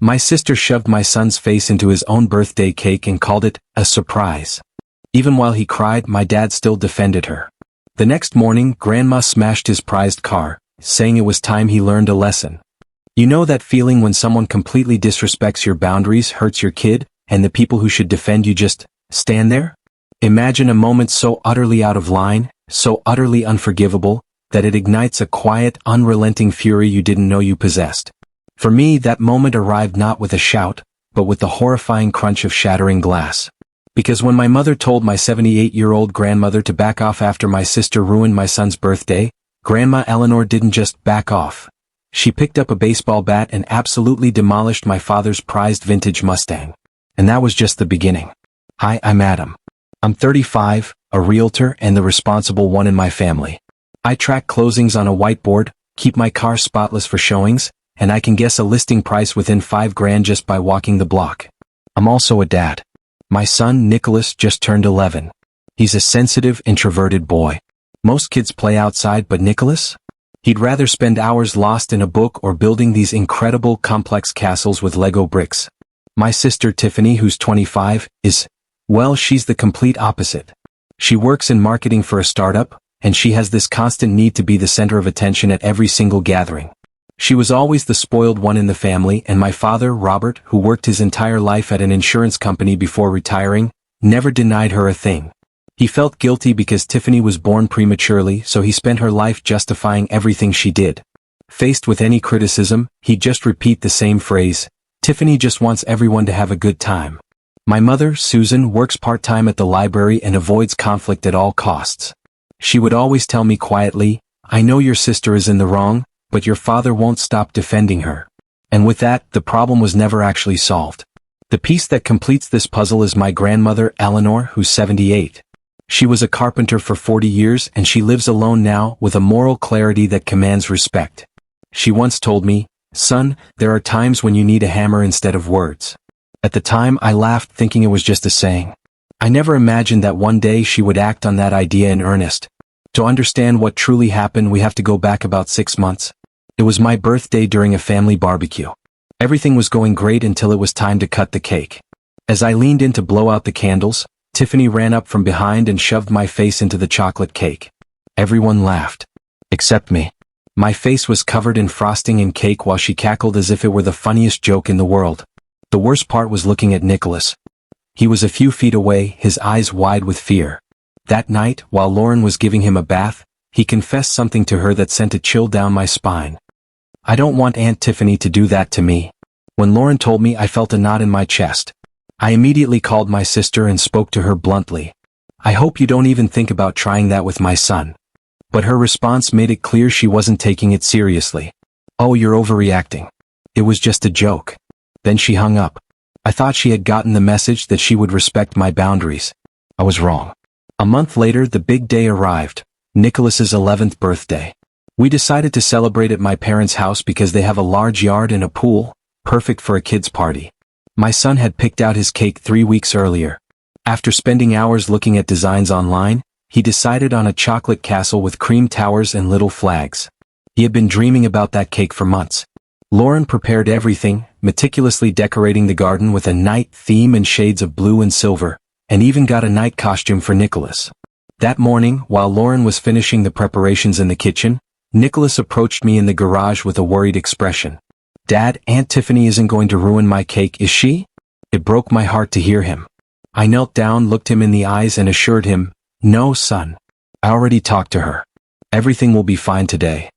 My sister shoved my son's face into his own birthday cake and called it a surprise. Even while he cried, my dad still defended her. The next morning, Grandma smashed his prized car, saying it was time he learned a lesson. You know that feeling when someone completely disrespects your boundaries, hurts your kid, and the people who should defend you just stand there? Imagine a moment so utterly out of line, so utterly unforgivable, that it ignites a quiet, unrelenting fury you didn't know you possessed. For me, that moment arrived not with a shout, but with the horrifying crunch of shattering glass. Because when my mother told my 78-year-old grandmother to back off after my sister ruined my son's birthday, Grandma Eleanor didn't just back off. She picked up a baseball bat and absolutely demolished my father's prized vintage Mustang. And that was just the beginning. Hi, I'm Adam. I'm 35, a realtor and the responsible one in my family. I track closings on a whiteboard, keep my car spotless for showings, and I can guess a listing price within $5,000 just by walking the block. I'm also a dad. My son, Nicholas, just turned 11. He's a sensitive, introverted boy. Most kids play outside, but Nicholas? He'd rather spend hours lost in a book or building these incredible, complex castles with Lego bricks. My sister, Tiffany, who's 25, well, she's the complete opposite. She works in marketing for a startup, and she has this constant need to be the center of attention at every single gathering. She was always the spoiled one in the family, and my father, Robert, who worked his entire life at an insurance company before retiring, never denied her a thing. He felt guilty because Tiffany was born prematurely, so he spent her life justifying everything she did. Faced with any criticism, he'd just repeat the same phrase, "Tiffany just wants everyone to have a good time." My mother, Susan, works part-time at the library and avoids conflict at all costs. She would always tell me quietly, "I know your sister is in the wrong, but your father won't stop defending her." And with that, the problem was never actually solved. The piece that completes this puzzle is my grandmother, Eleanor, who's 78. She was a carpenter for 40 years and she lives alone now with a moral clarity that commands respect. She once told me, "Son, there are times when you need a hammer instead of words." At the time, I laughed thinking it was just a saying. I never imagined that one day she would act on that idea in earnest. To understand what truly happened, we have to go back about 6 months. It was my birthday during a family barbecue. Everything was going great until it was time to cut the cake. As I leaned in to blow out the candles, Tiffany ran up from behind and shoved my face into the chocolate cake. Everyone laughed. Except me. My face was covered in frosting and cake while she cackled as if it were the funniest joke in the world. The worst part was looking at Nicholas. He was a few feet away, his eyes wide with fear. That night, while Lauren was giving him a bath, he confessed something to her that sent a chill down my spine. "I don't want Aunt Tiffany to do that to me." When Lauren told me, I felt a knot in my chest. I immediately called my sister and spoke to her bluntly. "I hope you don't even think about trying that with my son." But her response made it clear she wasn't taking it seriously. "Oh, you're overreacting. It was just a joke." Then she hung up. I thought she had gotten the message that she would respect my boundaries. I was wrong. A month later, the big day arrived, Nicholas's 11th birthday. We decided to celebrate at my parents' house because they have a large yard and a pool, perfect for a kid's party. My son had picked out his cake 3 weeks earlier. After spending hours looking at designs online, he decided on a chocolate castle with cream towers and little flags. He had been dreaming about that cake for months. Lauren prepared everything, meticulously decorating the garden with a night theme and shades of blue and silver, and even got a night costume for Nicholas. That morning, while Lauren was finishing the preparations in the kitchen, Nicholas approached me in the garage with a worried expression. "Dad, Aunt Tiffany isn't going to ruin my cake, is she?" It broke my heart to hear him. I knelt down, looked him in the eyes and assured him, "No, son. I already talked to her. Everything will be fine today."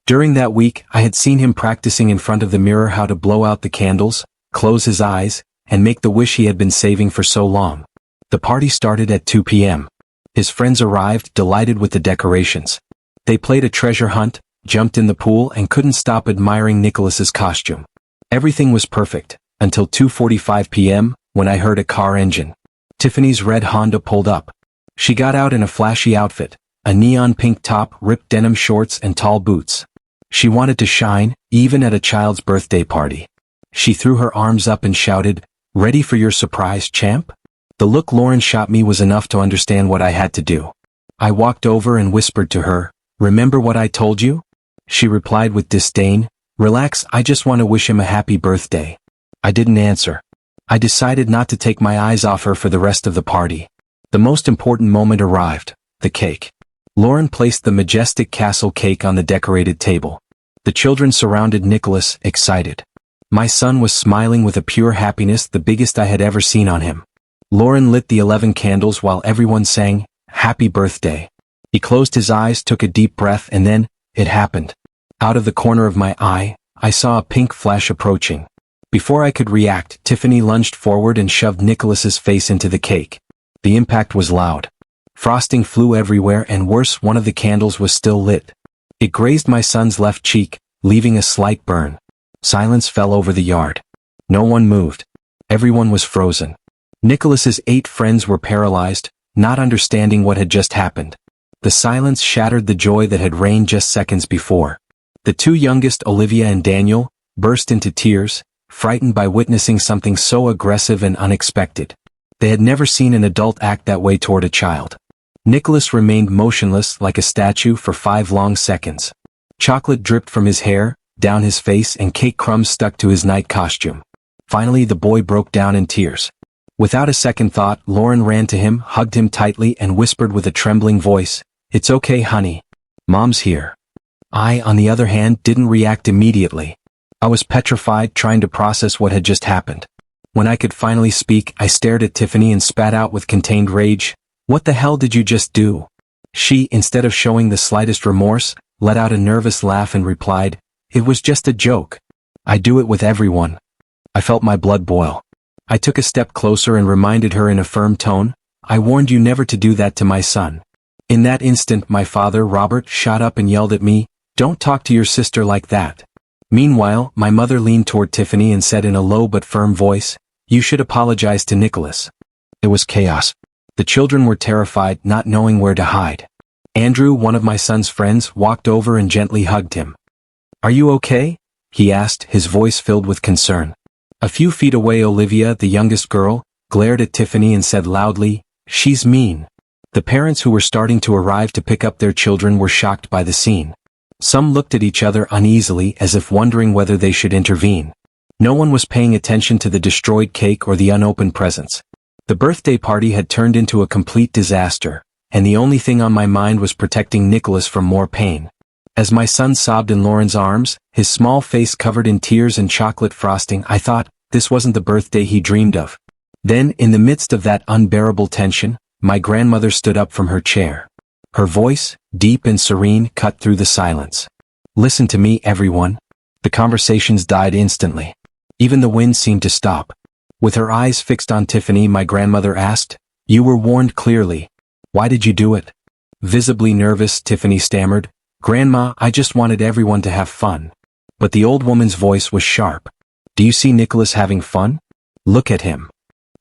During that week, I had seen him practicing in front of the mirror how to blow out the candles, close his eyes, and make the wish he had been saving for so long. The party started at 2 p.m. His friends arrived, delighted with the decorations. They played a treasure hunt, jumped in the pool, and couldn't stop admiring Nicholas's costume. Everything was perfect, until 2:45 p.m., when I heard a car engine. Tiffany's red Honda pulled up. She got out in a flashy outfit, a neon pink top, ripped denim shorts, and tall boots. She wanted to shine, even at a child's birthday party. She threw her arms up and shouted, "Ready for your surprise, champ?" The look Lauren shot me was enough to understand what I had to do. I walked over and whispered to her, "Remember what I told you?" She replied with disdain, "Relax, I just want to wish him a happy birthday." I didn't answer. I decided not to take my eyes off her for the rest of the party. The most important moment arrived, the cake. Lauren placed the majestic castle cake on the decorated table. The children surrounded Nicholas, excited. My son was smiling with a pure happiness the biggest I had ever seen on him. Lauren lit the 11 candles while everyone sang, "Happy Birthday." He closed his eyes, took a deep breath, and then, it happened. Out of the corner of my eye, I saw a pink flash approaching. Before I could react, Tiffany lunged forward and shoved Nicholas's face into the cake. The impact was loud. Frosting flew everywhere, and worse, one of the candles was still lit. It grazed my son's left cheek, leaving a slight burn. Silence fell over the yard. No one moved. Everyone was frozen. Nicholas's 8 friends were paralyzed, not understanding what had just happened. The silence shattered the joy that had reigned just seconds before. The 2 youngest, Olivia and Daniel, burst into tears, frightened by witnessing something so aggressive and unexpected. They had never seen an adult act that way toward a child. Nicholas remained motionless like a statue for 5 long seconds. Chocolate dripped from his hair, down his face, and cake crumbs stuck to his night costume. Finally, the boy broke down in tears. Without a second thought, Lauren ran to him, hugged him tightly, and whispered with a trembling voice, "It's okay, honey. Mom's here." I, on the other hand, didn't react immediately. I was petrified, trying to process what had just happened. When I could finally speak, I stared at Tiffany and spat out with contained rage, "What the hell did you just do?" She, instead of showing the slightest remorse, let out a nervous laugh and replied, "It was just a joke. I do it with everyone." I felt my blood boil. I took a step closer and reminded her in a firm tone, "I warned you never to do that to my son." In that instant, my father, Robert, shot up and yelled at me, "Don't talk to your sister like that." Meanwhile, my mother leaned toward Tiffany and said in a low but firm voice, "You should apologize to Nicholas." It was chaos. The children were terrified, not knowing where to hide. Andrew, one of my son's friends, walked over and gently hugged him. "Are you okay?" he asked, his voice filled with concern. A few feet away, Olivia, the youngest girl, glared at Tiffany and said loudly, "She's mean." The parents who were starting to arrive to pick up their children were shocked by the scene. Some looked at each other uneasily as if wondering whether they should intervene. No one was paying attention to the destroyed cake or the unopened presents. The birthday party had turned into a complete disaster, and the only thing on my mind was protecting Nicholas from more pain. As my son sobbed in Lauren's arms, his small face covered in tears and chocolate frosting, I thought, this wasn't the birthday he dreamed of. Then, in the midst of that unbearable tension, my grandmother stood up from her chair. Her voice, deep and serene, cut through the silence. "Listen to me, everyone." The conversations died instantly. Even the wind seemed to stop. With her eyes fixed on Tiffany, my grandmother asked, "You were warned clearly. Why did you do it?" Visibly nervous, Tiffany stammered, "Grandma, I just wanted everyone to have fun." But the old woman's voice was sharp. "Do you see Nicholas having fun? Look at him."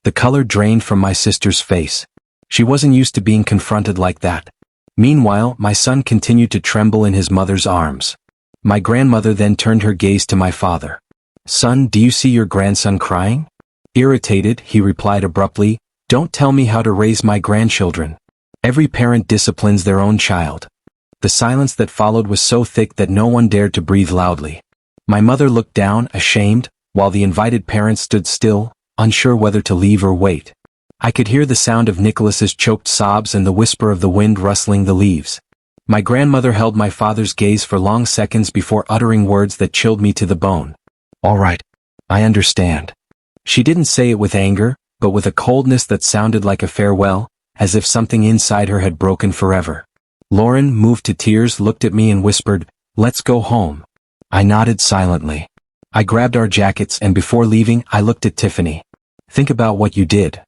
The color drained from my sister's face. She wasn't used to being confronted like that. Meanwhile, my son continued to tremble in his mother's arms. My grandmother then turned her gaze to my father. "Son, do you see your grandson crying?" Irritated, he replied abruptly, "Don't tell me how to raise my grandchildren. Every parent disciplines their own child." The silence that followed was so thick that no one dared to breathe loudly. My mother looked down, ashamed, while the invited parents stood still, unsure whether to leave or wait. I could hear the sound of Nicholas's choked sobs and the whisper of the wind rustling the leaves. My grandmother held my father's gaze for long seconds before uttering words that chilled me to the bone. "All right. I understand." She didn't say it with anger, but with a coldness that sounded like a farewell, as if something inside her had broken forever. Lauren, moved to tears, looked at me and whispered, "Let's go home." I nodded silently. I grabbed our jackets and before leaving, I looked at Tiffany. "Think about what you did."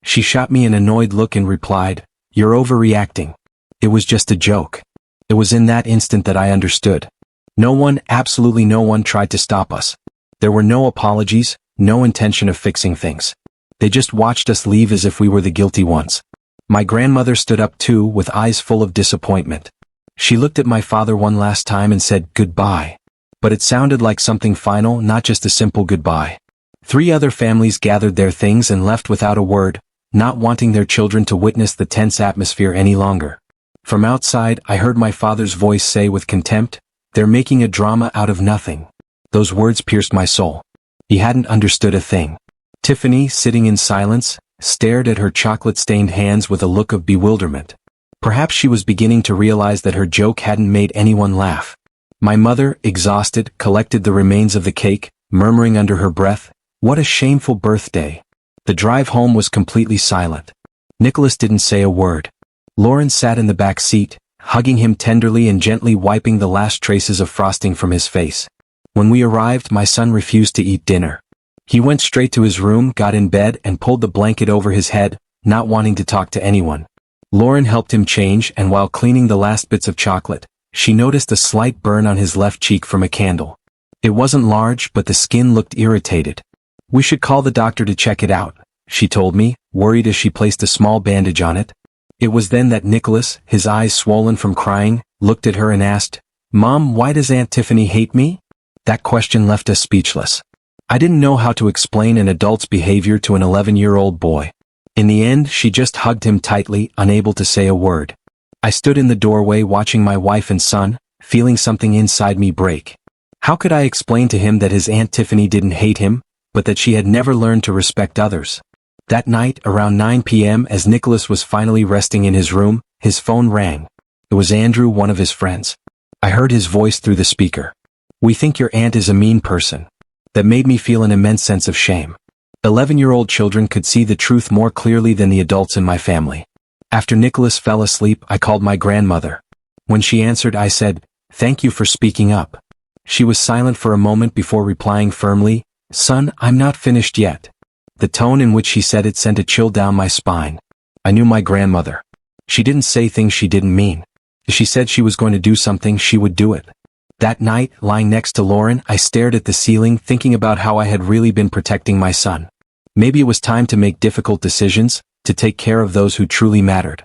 She shot me an annoyed look and replied, "You're overreacting. It was just a joke." It was in that instant that I understood. No one, absolutely no one, tried to stop us. There were no apologies, no intention of fixing things. They just watched us leave as if we were the guilty ones. My grandmother stood up too, with eyes full of disappointment. She looked at my father one last time and said, "Goodbye." But it sounded like something final, not just a simple goodbye. 3 other families gathered their things and left without a word, not wanting their children to witness the tense atmosphere any longer. From outside, I heard my father's voice say with contempt, "They're making a drama out of nothing." Those words pierced my soul. He hadn't understood a thing. Tiffany, sitting in silence, stared at her chocolate-stained hands with a look of bewilderment. Perhaps she was beginning to realize that her joke hadn't made anyone laugh. My mother, exhausted, collected the remains of the cake, murmuring under her breath, "What a shameful birthday." The drive home was completely silent. Nicholas didn't say a word. Lauren sat in the back seat, hugging him tenderly and gently wiping the last traces of frosting from his face. When we arrived, my son refused to eat dinner. He went straight to his room, got in bed, and pulled the blanket over his head, not wanting to talk to anyone. Lauren helped him change, and while cleaning the last bits of chocolate, she noticed a slight burn on his left cheek from a candle. It wasn't large, but the skin looked irritated. "We should call the doctor to check it out," she told me, worried as she placed a small bandage on it. It was then that Nicholas, his eyes swollen from crying, looked at her and asked, "Mom, why does Aunt Tiffany hate me?" That question left us speechless. I didn't know how to explain an adult's behavior to an 11-year-old boy. In the end, she just hugged him tightly, unable to say a word. I stood in the doorway watching my wife and son, feeling something inside me break. How could I explain to him that his Aunt Tiffany didn't hate him, but that she had never learned to respect others? That night, around 9 p.m., as Nicholas was finally resting in his room, his phone rang. It was Andrew, one of his friends. I heard his voice through the speaker. "We think your aunt is a mean person." That made me feel an immense sense of shame. 11-year-old children could see the truth more clearly than the adults in my family. After Nicholas fell asleep, I called my grandmother. When she answered, I said, "Thank you for speaking up." She was silent for a moment before replying firmly, "Son, I'm not finished yet." The tone in which she said it sent a chill down my spine. I knew my grandmother. She didn't say things she didn't mean. If she said she was going to do something, she would do it. That night, lying next to Lauren, I stared at the ceiling, thinking about how I had really been protecting my son. Maybe it was time to make difficult decisions, to take care of those who truly mattered.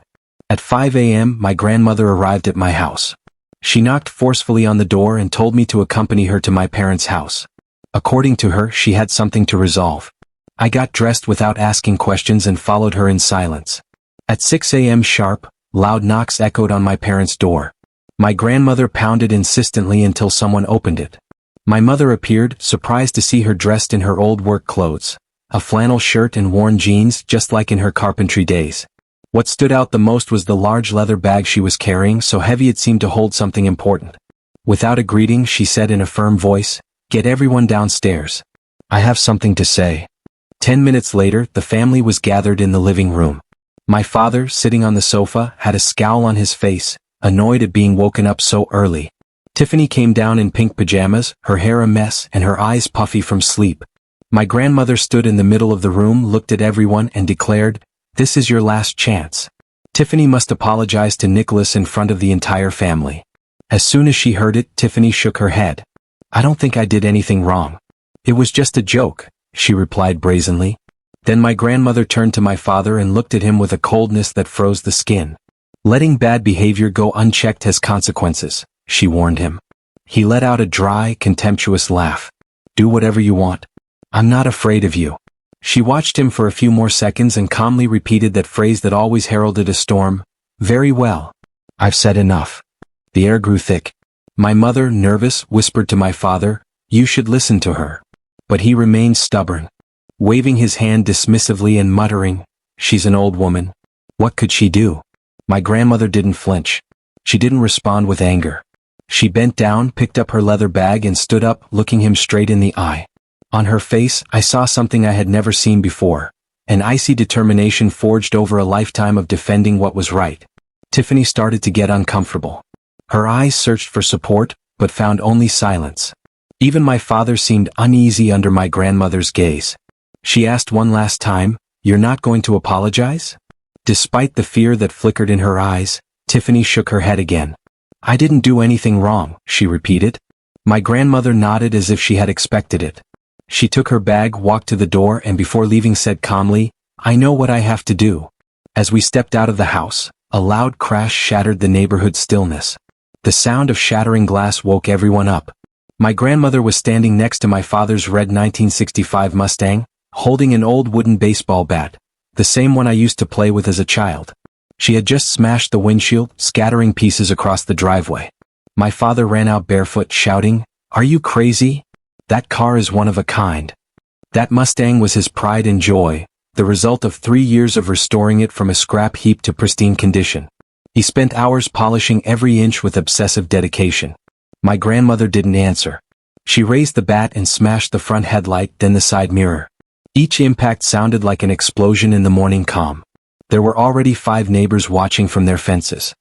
At 5 a.m., my grandmother arrived at my house. She knocked forcefully on the door and told me to accompany her to my parents' house. According to her, she had something to resolve. I got dressed without asking questions and followed her in silence. At 6 a.m. sharp, loud knocks echoed on my parents' door. My grandmother pounded insistently until someone opened it. My mother appeared, surprised to see her dressed in her old work clothes. A flannel shirt and worn jeans, just like in her carpentry days. What stood out the most was the large leather bag she was carrying, so heavy it seemed to hold something important. Without a greeting, she said in a firm voice, "Get everyone downstairs. I have something to say." 10 minutes later, the family was gathered in the living room. My father, sitting on the sofa, had a scowl on his face, annoyed at being woken up so early. Tiffany came down in pink pajamas, her hair a mess and her eyes puffy from sleep. My grandmother stood in the middle of the room, looked at everyone and declared, "This is your last chance." Tiffany must apologize to Nicholas in front of the entire family. As soon as she heard it, Tiffany shook her head. "I don't think I did anything wrong. It was just a joke," she replied brazenly. Then my grandmother turned to my father and looked at him with a coldness that froze the skin. "Letting bad behavior go unchecked has consequences," she warned him. He let out a dry, contemptuous laugh. "Do whatever you want. I'm not afraid of you." She watched him for a few more seconds and calmly repeated that phrase that always heralded a storm. "Very well. I've said enough." The air grew thick. My mother, nervous, whispered to my father, "You should listen to her." But he remained stubborn, waving his hand dismissively and muttering, "She's an old woman. What could she do?" My grandmother didn't flinch. She didn't respond with anger. She bent down, picked up her leather bag and stood up, looking him straight in the eye. On her face, I saw something I had never seen before, an icy determination forged over a lifetime of defending what was right. Tiffany started to get uncomfortable. Her eyes searched for support, but found only silence. Even my father seemed uneasy under my grandmother's gaze. She asked one last time, "You're not going to apologize?" Despite the fear that flickered in her eyes, Tiffany shook her head again. "I didn't do anything wrong," she repeated. My grandmother nodded as if she had expected it. She took her bag, walked to the door and before leaving said calmly, "I know what I have to do." As we stepped out of the house, a loud crash shattered the neighborhood stillness. The sound of shattering glass woke everyone up. My grandmother was standing next to my father's red 1965 Mustang, holding an old wooden baseball bat, the same one I used to play with as a child. She had just smashed the windshield, scattering pieces across the driveway. My father ran out barefoot, shouting, "Are you crazy? That car is one of a kind. That Mustang was his pride and joy, the result of 3 years of restoring it from a scrap heap to pristine condition. He spent hours polishing every inch with obsessive dedication. My grandmother didn't answer. She raised the bat and smashed the front headlight, then the side mirror. Each impact sounded like an explosion in the morning calm. There were already 5 neighbors watching from their fences.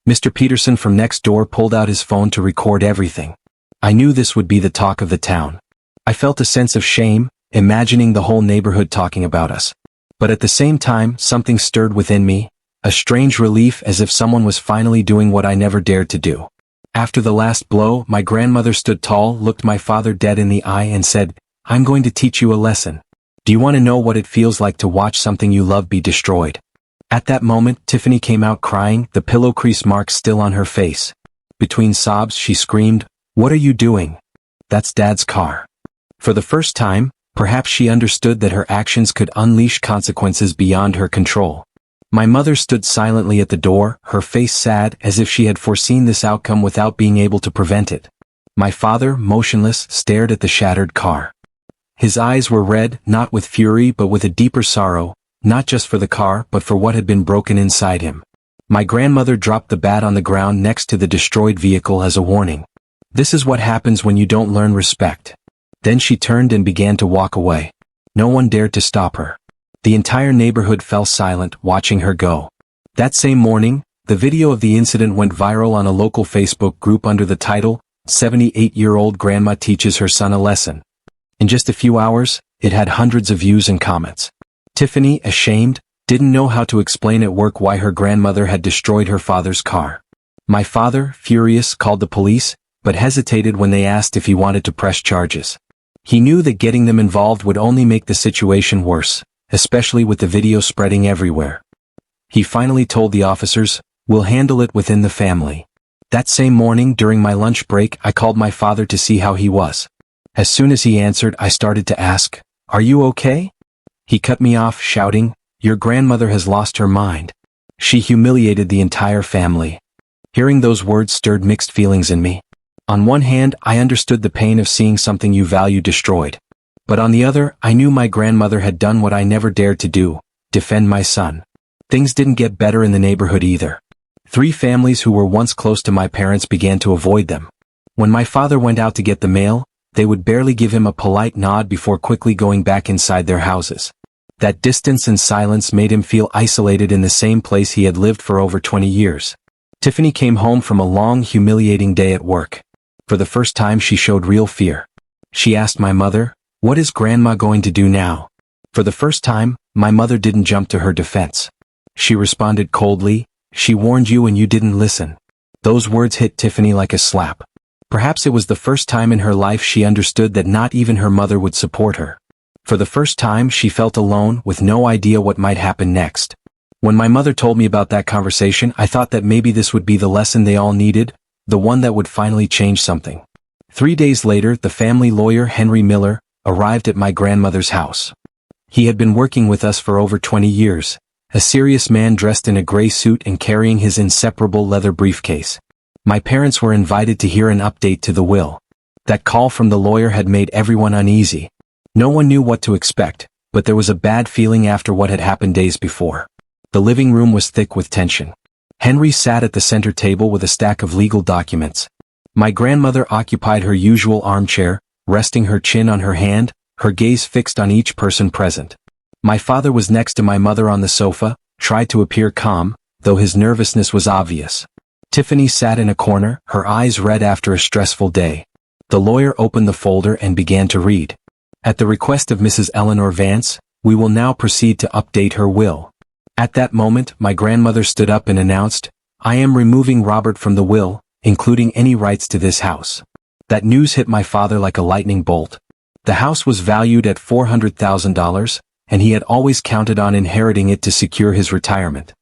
Mr. Peterson from next door pulled out his phone to record everything. I knew this would be the talk of the town. I felt a sense of shame, imagining the whole neighborhood talking about us. But at the same time, something stirred within me, a strange relief, as if someone was finally doing what I never dared to do. After the last blow, my grandmother stood tall, looked my father dead in the eye and said, "I'm going to teach you a lesson. Do you want to know what it feels like to watch something you love be destroyed?" At that moment, Tiffany came out crying, the pillow crease marks still on her face. Between sobs, she screamed, "What are you doing? That's Dad's car." For the first time, perhaps she understood that her actions could unleash consequences beyond her control. My mother stood silently at the door, her face sad, as if she had foreseen this outcome without being able to prevent it. My father, motionless, stared at the shattered car. His eyes were red, not with fury but with a deeper sorrow, not just for the car but for what had been broken inside him. My grandmother dropped the bat on the ground next to the destroyed vehicle as a warning. "This is what happens when you don't learn respect." Then she turned and began to walk away. No one dared to stop her. The entire neighborhood fell silent, watching her go. That same morning, the video of the incident went viral on a local Facebook group under the title, "78-year-old Grandma Teaches Her Son a Lesson." In just a few hours, it had hundreds of views and comments. Tiffany, ashamed, didn't know how to explain at work why her grandmother had destroyed her father's car. My father, furious, called the police, but hesitated when they asked if he wanted to press charges. He knew that getting them involved would only make the situation worse, especially with the video spreading everywhere. He finally told the officers, "We'll handle it within the family." That same morning during my lunch break, I called my father to see how he was. As soon as he answered, I started to ask, "Are you okay?" He cut me off, shouting, "Your grandmother has lost her mind. She humiliated the entire family." Hearing those words stirred mixed feelings in me. On one hand, I understood the pain of seeing something you value destroyed. But on the other, I knew my grandmother had done what I never dared to do, defend my son. Things didn't get better in the neighborhood either. 3 families who were once close to my parents began to avoid them. When my father went out to get the mail, they would barely give him a polite nod before quickly going back inside their houses. That distance and silence made him feel isolated in the same place he had lived for over 20 years. Tiffany came home from a long, humiliating day at work. For the first time she showed real fear. She asked my mother, "What is Grandma going to do now?" For the first time, my mother didn't jump to her defense. She responded coldly, "She warned you and you didn't listen." Those words hit Tiffany like a slap. Perhaps it was the first time in her life she understood that not even her mother would support her. For the first time she felt alone, with no idea what might happen next. When my mother told me about that conversation, I thought that maybe this would be the lesson they all needed, the one that would finally change something. 3 days later, the family lawyer Henry Miller arrived at my grandmother's house. He had been working with us for over 20 years, a serious man dressed in a gray suit and carrying his inseparable leather briefcase. My parents were invited to hear an update to the will. That call from the lawyer had made everyone uneasy. No one knew what to expect, but there was a bad feeling after what had happened days before. The living room was thick with tension. Henry sat at the center table with a stack of legal documents. My grandmother occupied her usual armchair, resting her chin on her hand, her gaze fixed on each person present. My father was next to my mother on the sofa, tried to appear calm, though his nervousness was obvious. Tiffany sat in a corner, her eyes red after a stressful day. The lawyer opened the folder and began to read. At the request of Mrs. Eleanor Vance, we will now proceed to update her will. At that moment, my grandmother stood up and announced, "I am removing Robert from the will, including any rights to this house." That news hit my father like a lightning bolt. The house was valued at $400,000, and he had always counted on inheriting it to secure his retirement.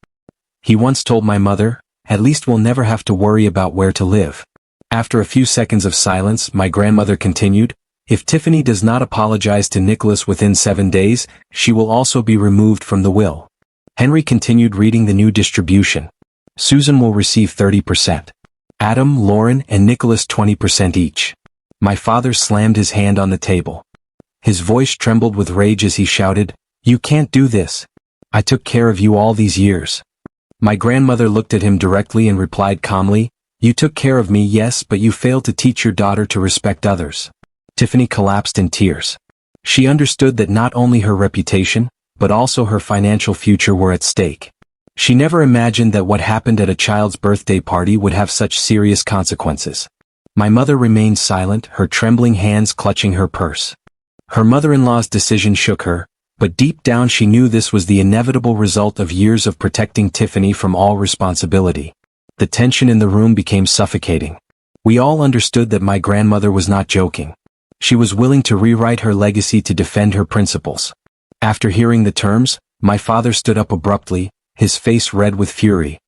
He once told my mother, "At least we'll never have to worry about where to live." After a few seconds of silence, my grandmother continued, "If Tiffany does not apologize to Nicholas within 7 days, she will also be removed from the will." Henry continued reading the new distribution. Susan will receive 30%. Adam, Lauren, and Nicholas 20% each. My father slammed his hand on the table. His voice trembled with rage as he shouted, "You can't do this. I took care of you all these years." My grandmother looked at him directly and replied calmly, "You took care of me, yes, but you failed to teach your daughter to respect others." Tiffany collapsed in tears. She understood that not only her reputation, but also her financial future were at stake. She never imagined that what happened at a child's birthday party would have such serious consequences. My mother remained silent, her trembling hands clutching her purse. Her mother-in-law's decision shook her, but deep down she knew this was the inevitable result of years of protecting Tiffany from all responsibility. The tension in the room became suffocating. We all understood that my grandmother was not joking. She was willing to rewrite her legacy to defend her principles. After hearing the terms, my father stood up abruptly, his face red with fury.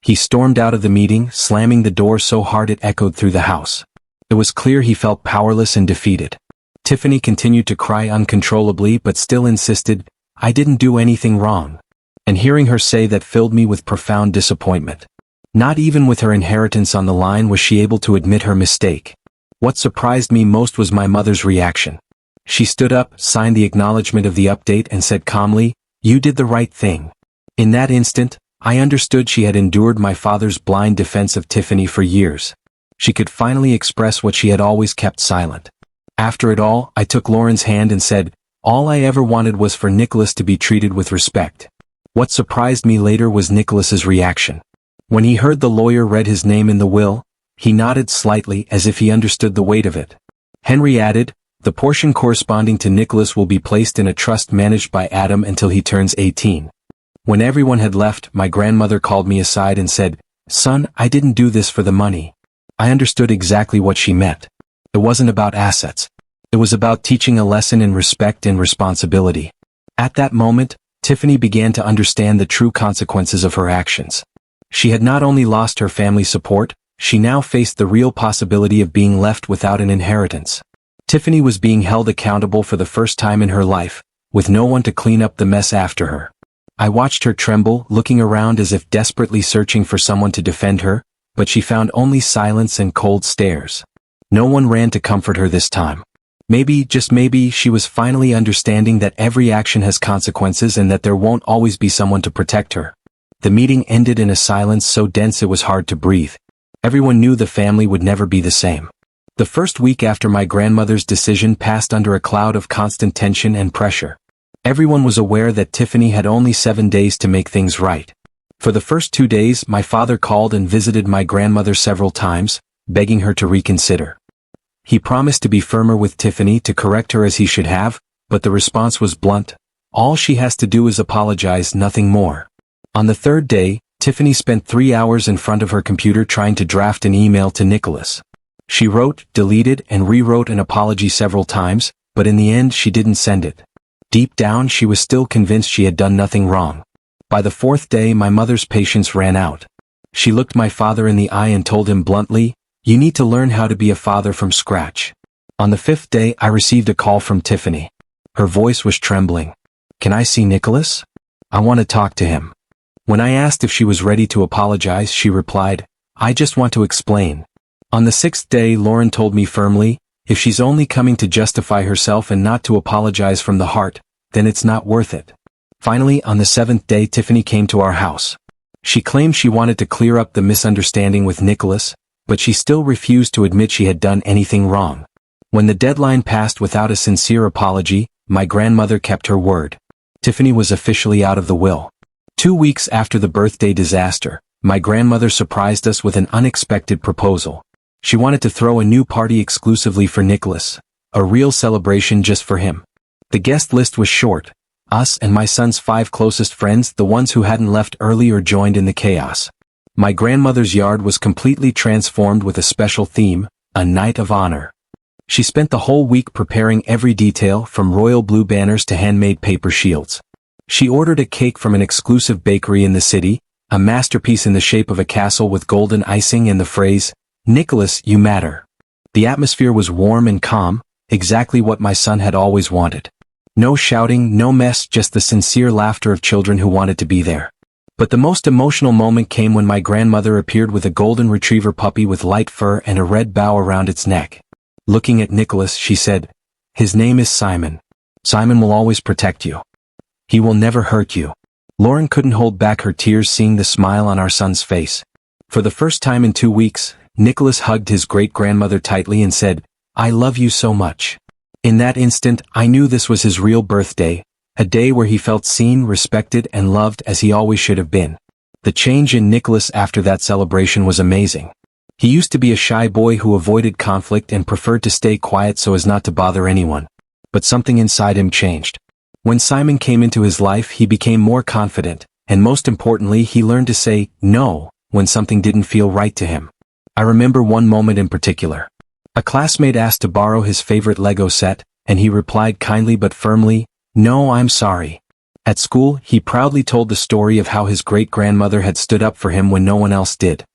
He stormed out of the meeting, slamming the door so hard it echoed through the house. It was clear he felt powerless and defeated. Tiffany continued to cry uncontrollably but still insisted, "I didn't do anything wrong." And hearing her say that filled me with profound disappointment. Not even with her inheritance on the line was she able to admit her mistake. What surprised me most was my mother's reaction. She stood up, signed the acknowledgement of the update and said calmly, "You did the right thing." In that instant, I understood she had endured my father's blind defense of Tiffany for years. She could finally express what she had always kept silent. After it all, I took Lauren's hand and said, "All I ever wanted was for Nicholas to be treated with respect." What surprised me later was Nicholas's reaction. When he heard the lawyer read his name in the will, he nodded slightly as if he understood the weight of it. Henry added, "The portion corresponding to Nicholas will be placed in a trust managed by Adam until he turns 18. When everyone had left, my grandmother called me aside and said, "Son, I didn't do this for the money." I understood exactly what she meant. It wasn't about assets. It was about teaching a lesson in respect and responsibility. At that moment, Tiffany began to understand the true consequences of her actions. She had not only lost her family support, she now faced the real possibility of being left without an inheritance. Tiffany was being held accountable for the first time in her life, with no one to clean up the mess after her. I watched her tremble, looking around as if desperately searching for someone to defend her, but she found only silence and cold stares. No one ran to comfort her this time. Maybe, just maybe, she was finally understanding that every action has consequences and that there won't always be someone to protect her. The meeting ended in a silence so dense it was hard to breathe. Everyone knew the family would never be the same. The first week after my grandmother's decision passed under a cloud of constant tension and pressure. Everyone was aware that Tiffany had only 7 days to make things right. For the first 2 days, my father called and visited my grandmother several times, begging her to reconsider. He promised to be firmer with Tiffany, to correct her as he should have, but the response was blunt. "All she has to do is apologize, nothing more." On the third day, Tiffany spent 3 hours in front of her computer trying to draft an email to Nicholas. She wrote, deleted, and rewrote an apology several times, but in the end she didn't send it. Deep down she was still convinced she had done nothing wrong. By the 4th day my mother's patience ran out. She looked my father in the eye and told him bluntly, "You need to learn how to be a father from scratch." On the 5th day I received a call from Tiffany. Her voice was trembling. "Can I see Nicholas? I want to talk to him." When I asked if she was ready to apologize, she replied, "I just want to explain." On the 6th day Lauren told me firmly, "If she's only coming to justify herself and not to apologize from the heart, then it's not worth it." Finally, on the 7th day Tiffany came to our house. She claimed she wanted to clear up the misunderstanding with Nicholas, but she still refused to admit she had done anything wrong. When the deadline passed without a sincere apology, my grandmother kept her word. Tiffany was officially out of the will. 2 weeks after the birthday disaster, my grandmother surprised us with an unexpected proposal. She wanted to throw a new party exclusively for Nicholas, a real celebration just for him. The guest list was short: us and my son's 5 closest friends, the ones who hadn't left early or joined in the chaos. My grandmother's yard was completely transformed with a special theme, a night of honor. She spent the whole week preparing every detail, from royal blue banners to handmade paper shields. She ordered a cake from an exclusive bakery in the city, a masterpiece in the shape of a castle with golden icing and the phrase, "Nicholas, you matter." The atmosphere was warm and calm, exactly what my son had always wanted. No shouting, no mess, just the sincere laughter of children who wanted to be there. But the most emotional moment came when my grandmother appeared with a golden retriever puppy with light fur and a red bow around its neck. Looking at Nicholas, she said, "His name is Simon. Simon will always protect you. He will never hurt you. Lauren couldn't hold back her tears seeing the smile on our son's face. For the first time in 2 weeks, Nicholas hugged his great-grandmother tightly and said, "I love you so much." In that instant, I knew this was his real birthday, a day where he felt seen, respected, and loved as he always should have been. The change in Nicholas after that celebration was amazing. He used to be a shy boy who avoided conflict and preferred to stay quiet so as not to bother anyone. But something inside him changed. When Simon came into his life, he became more confident, and most importantly, he learned to say no when something didn't feel right to him. I remember one moment in particular. A classmate asked to borrow his favorite Lego set, and he replied kindly but firmly, "No, I'm sorry." At school, he proudly told the story of how his great-grandmother had stood up for him when no one else did.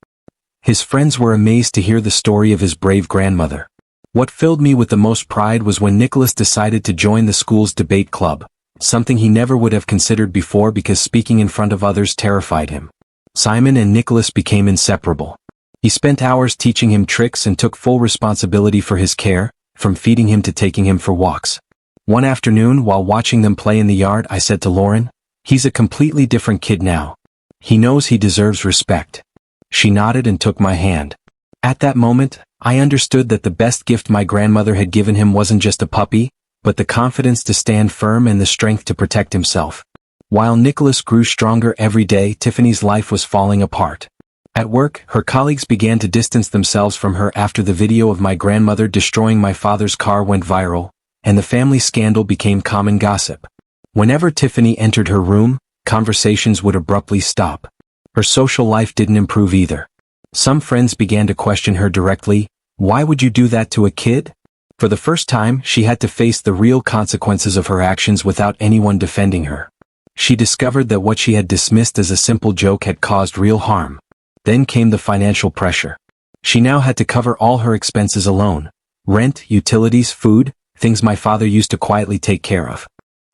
His friends were amazed to hear the story of his brave grandmother. What filled me with the most pride was when Nicholas decided to join the school's debate club, something he never would have considered before because speaking in front of others terrified him. Simon and Nicholas became inseparable. He spent hours teaching him tricks and took full responsibility for his care, from feeding him to taking him for walks. One afternoon, while watching them play in the yard, I said to Lauren, "He's a completely different kid now. He knows he deserves respect." She nodded and took my hand. At that moment, I understood that the best gift my grandmother had given him wasn't just a puppy, but the confidence to stand firm and the strength to protect himself. While Nicholas grew stronger every day, Tiffany's life was falling apart. At work, her colleagues began to distance themselves from her after the video of my grandmother destroying my father's car went viral, and the family scandal became common gossip. Whenever Tiffany entered her room, conversations would abruptly stop. Her social life didn't improve either. Some friends began to question her directly, "Why would you do that to a kid?" For the first time, she had to face the real consequences of her actions without anyone defending her. She discovered that what she had dismissed as a simple joke had caused real harm. Then came the financial pressure. She now had to cover all her expenses alone: rent, utilities, food, things my father used to quietly take care of.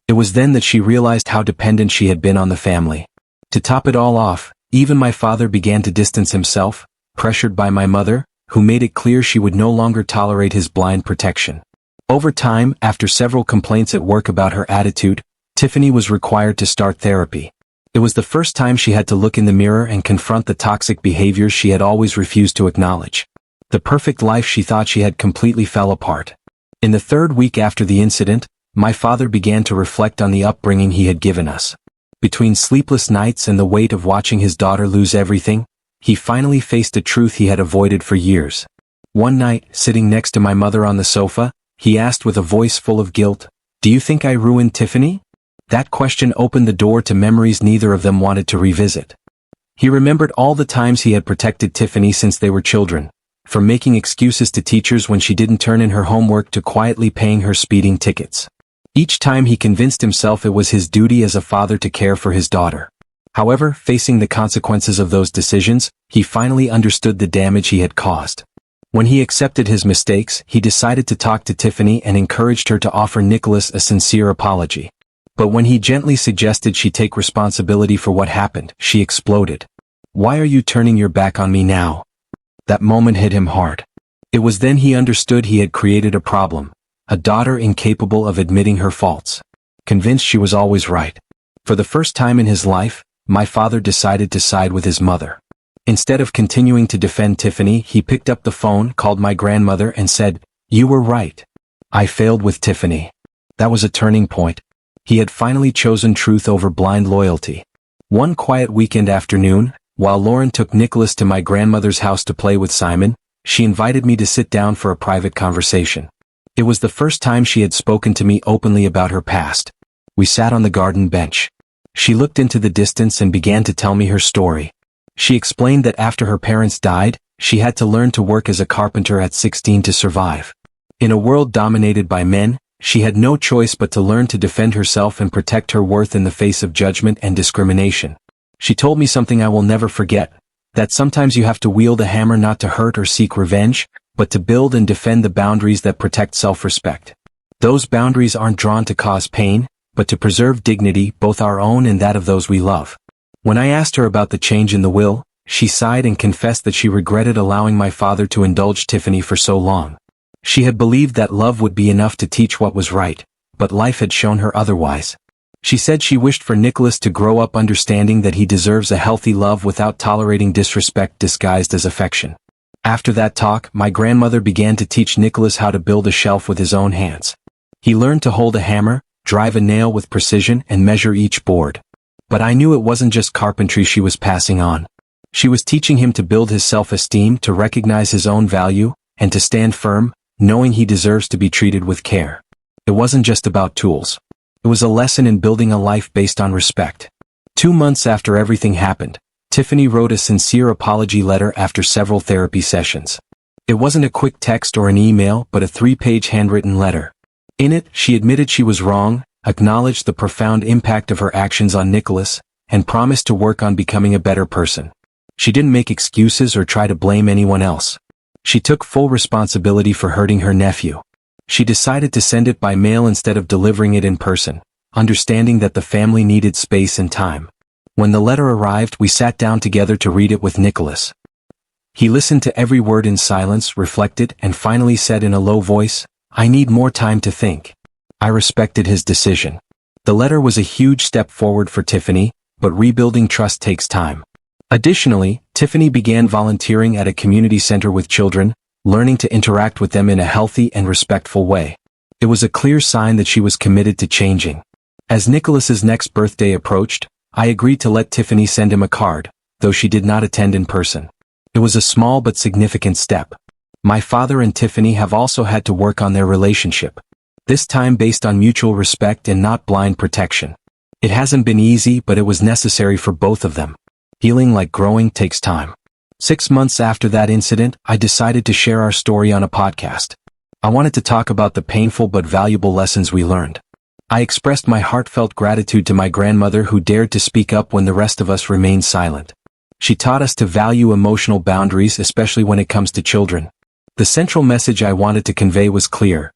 It was then that she realized how dependent she had been on the family. To top it all off, even my father began to distance himself, pressured by my mother, who made it clear she would no longer tolerate his blind protection. Over time, after several complaints at work about her attitude, Tiffany was required to start therapy. It was the first time she had to look in the mirror and confront the toxic behaviors she had always refused to acknowledge. The perfect life she thought she had completely fell apart. In the 3rd week after the incident, my father began to reflect on the upbringing he had given us. Between sleepless nights and the weight of watching his daughter lose everything, he finally faced a truth he had avoided for years. One night, sitting next to my mother on the sofa, he asked with a voice full of guilt, "Do you think I ruined Tiffany?" That question opened the door to memories neither of them wanted to revisit. He remembered all the times he had protected Tiffany since they were children, from making excuses to teachers when she didn't turn in her homework to quietly paying her speeding tickets. Each time he convinced himself it was his duty as a father to care for his daughter. However, facing the consequences of those decisions, he finally understood the damage he had caused. When he accepted his mistakes, he decided to talk to Tiffany and encouraged her to offer Nicholas a sincere apology. But when he gently suggested she take responsibility for what happened, she exploded. "Why are you turning your back on me now?" That moment hit him hard. It was then he understood he had created a problem, a daughter incapable of admitting her faults, convinced she was always right. For the first time in his life, my father decided to side with his mother. Instead of continuing to defend Tiffany, he picked up the phone, called my grandmother, and said, "You were right. I failed with Tiffany." That was a turning point. He had finally chosen truth over blind loyalty. One quiet weekend afternoon, while Lauren took Nicholas to my grandmother's house to play with Simon, she invited me to sit down for a private conversation. It was the first time she had spoken to me openly about her past. We sat on the garden bench. She looked into the distance and began to tell me her story. She explained that after her parents died, she had to learn to work as a carpenter at 16 to survive. In a world dominated by men, she had no choice but to learn to defend herself and protect her worth in the face of judgment and discrimination. She told me something I will never forget, that sometimes you have to wield a hammer not to hurt or seek revenge, but to build and defend the boundaries that protect self-respect. Those boundaries aren't drawn to cause pain, but to preserve dignity, both our own and that of those we love. When I asked her about the change in the will, she sighed and confessed that she regretted allowing my father to indulge Tiffany for so long. She had believed that love would be enough to teach what was right, but life had shown her otherwise. She said she wished for Nicholas to grow up understanding that he deserves a healthy love without tolerating disrespect disguised as affection. After that talk, my grandmother began to teach Nicholas how to build a shelf with his own hands. He learned to hold a hammer, drive a nail with precision, and measure each board. But I knew it wasn't just carpentry she was passing on. She was teaching him to build his self-esteem, to recognize his own value, and to stand firm, knowing he deserves to be treated with care. It wasn't just about tools. It was a lesson in building a life based on respect. 2 months after everything happened, Tiffany wrote a sincere apology letter after several therapy sessions. It wasn't a quick text or an email, but a 3-page handwritten letter. In it, she admitted she was wrong, acknowledged the profound impact of her actions on Nicholas, and promised to work on becoming a better person. She didn't make excuses or try to blame anyone else. She took full responsibility for hurting her nephew. She decided to send it by mail instead of delivering it in person, understanding that the family needed space and time. When the letter arrived, we sat down together to read it with Nicholas. He listened to every word in silence, reflected, and finally said in a low voice, "I need more time to think." I respected his decision. The letter was a huge step forward for Tiffany, but rebuilding trust takes time. Additionally, Tiffany began volunteering at a community center with children, learning to interact with them in a healthy and respectful way. It was a clear sign that she was committed to changing. As Nicholas's next birthday approached, I agreed to let Tiffany send him a card, though she did not attend in person. It was a small but significant step. My father and Tiffany have also had to work on their relationship. This time based on mutual respect and not blind protection. It hasn't been easy, but it was necessary for both of them. Healing, like growing, takes time. 6 months after that incident, I decided to share our story on a podcast. I wanted to talk about the painful but valuable lessons we learned. I expressed my heartfelt gratitude to my grandmother, who dared to speak up when the rest of us remained silent. She taught us to value emotional boundaries, especially when it comes to children. The central message I wanted to convey was clear.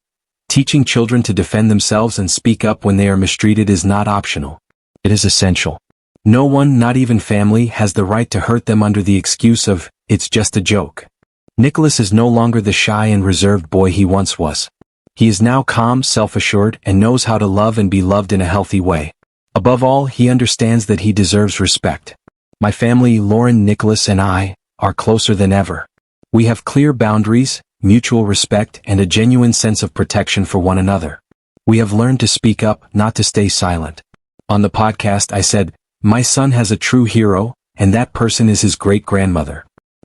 Teaching children to defend themselves and speak up when they are mistreated is not optional. It is essential. No one, not even family, has the right to hurt them under the excuse of, "It's just a joke." Nicholas is no longer the shy and reserved boy he once was. He is now calm, self-assured, and knows how to love and be loved in a healthy way. Above all, he understands that he deserves respect. My family, Lauren, Nicholas, and I, are closer than ever. We have clear boundaries, mutual respect, and a genuine sense of protection for one another. We have learned to speak up, not to stay silent. On the podcast, I said, "My son has a true hero, and that person is his great-grandmother."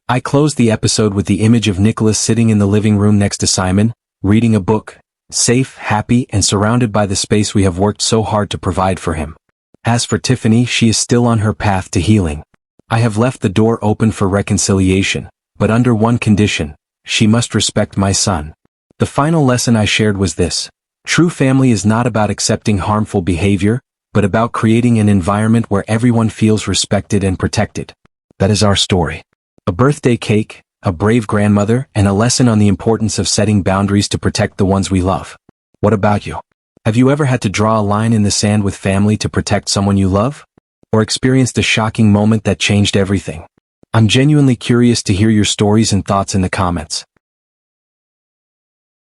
I closed the episode with the image of Nicholas sitting in the living room next to Simon, reading a book, safe, happy, and surrounded by the space we have worked so hard to provide for him. As for Tiffany, she is still on her path to healing. I have left the door open for reconciliation, but under one condition: she must respect my son. The final lesson I shared was this: true family is not about accepting harmful behavior, but about creating an environment where everyone feels respected and protected. That is our story. A birthday cake, a brave grandmother, and a lesson on the importance of setting boundaries to protect the ones we love. What about you? Have you ever had to draw a line in the sand with family to protect someone you love? Or experienced a shocking moment that changed everything? I'm genuinely curious to hear your stories and thoughts in the comments.